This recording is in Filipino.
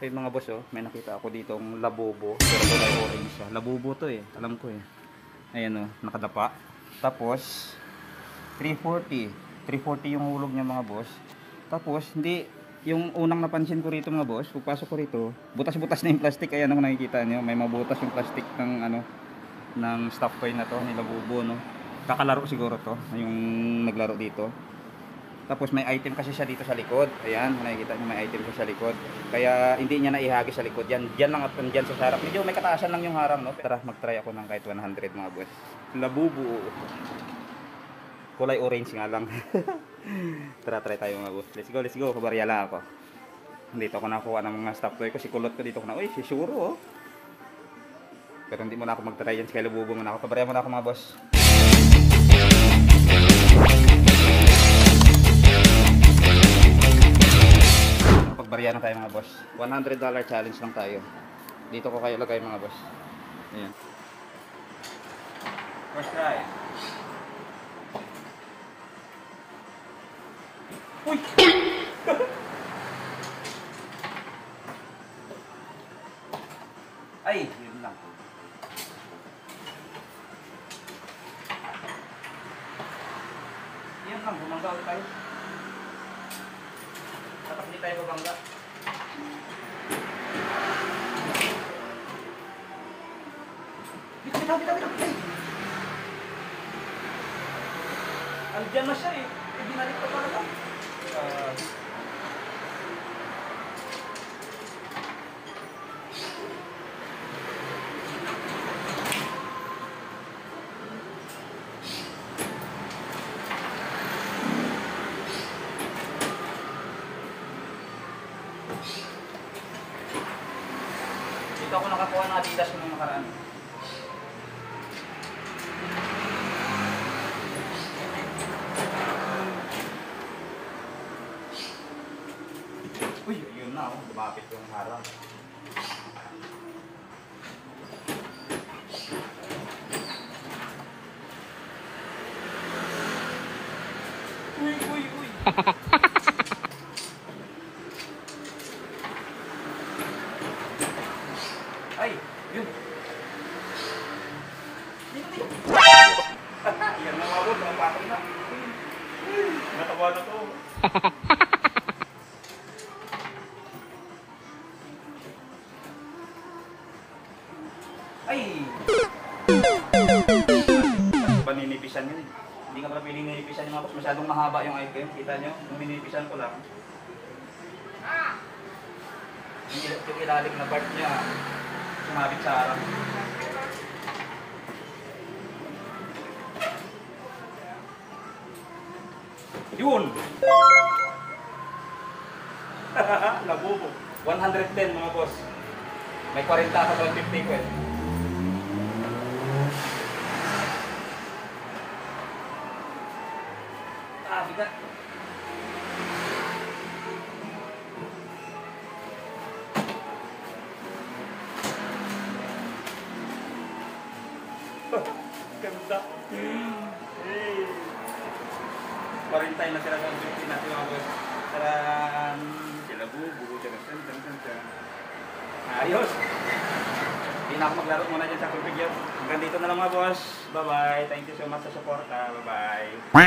Ay mga boss, oh, may nakita ako ditong labubo. Pero kulay orange siya. Labubo to eh. Alam ko eh. Ayan oh, nakadapa. Tapos 340. 340 yung hulog niya mga boss. Tapos hindi yung unang napansin ko rito mga boss, pagpasok ko rito, butas-butas na yung plastic. Ayan ang nakikita niyo, may mabutas yung plastic ng ano ng stop toy na to ni labubo, no. Kakalaro siguro to, yung naglaro dito. Tapos may item kasi siya dito sa likod. Ayan, nakikita niyo may item siya sa likod. Kaya hindi niya naihagi sa likod. Yan, diyan lang at diyan sa harap. Medyo may kataasan lang yung harang, no. Tara, mag-try ako ng kahit 100 mga boss. Labubo. Kulay orange nga lang. Tara, try tayo mga boss. Let's go, let's go. Kabarya lang ako. Dito ako nakuha ng mga stop toy ko. Si kulot ko dito ko na. Uy, si Shuro, oh. Pero hindi mo na ako mag-try yan. Si Labubo muna ako. Kabarya muna ako mga boss. Bariya na tayo mga boss. $100 challenge lang tayo. Dito ko kayo lagay mga boss. Ayan. First try. Uy! Ay, yun lang. Yan lang, bumangga ulit tayo. Tatak hindi tayo babangga. Bitaw. Andiyan na siya eh. Binalik pa pala lang. Dito ako nakakuha ng Adidas nung nakaraan. Uy, yun na oh, lumapit yung harang. Uy. Ay, yun. Yan na mawag, napatong na. Natawa na to. Ay! Paninipisan yun eh. Hindi ka pala piling ninipisan yung mga boss. Masyadong mahaba yung item. Kita nyo? Nung ninipisan ko lang. Yung ilalim na part niya sumabit sa harang. Yun! Labubo. 110 mga boss. May 40 sa 150 ko eh. Bigat. Ganda. Hey. 40 na sila sa 150 natin mga boss. Taran! Sila bubu. Ayos! Hindi na ako maglaro muna dyan sa configure. Hanggang dito na lang mga boss. Bye-bye. Thank you so much sa support. Bye-bye.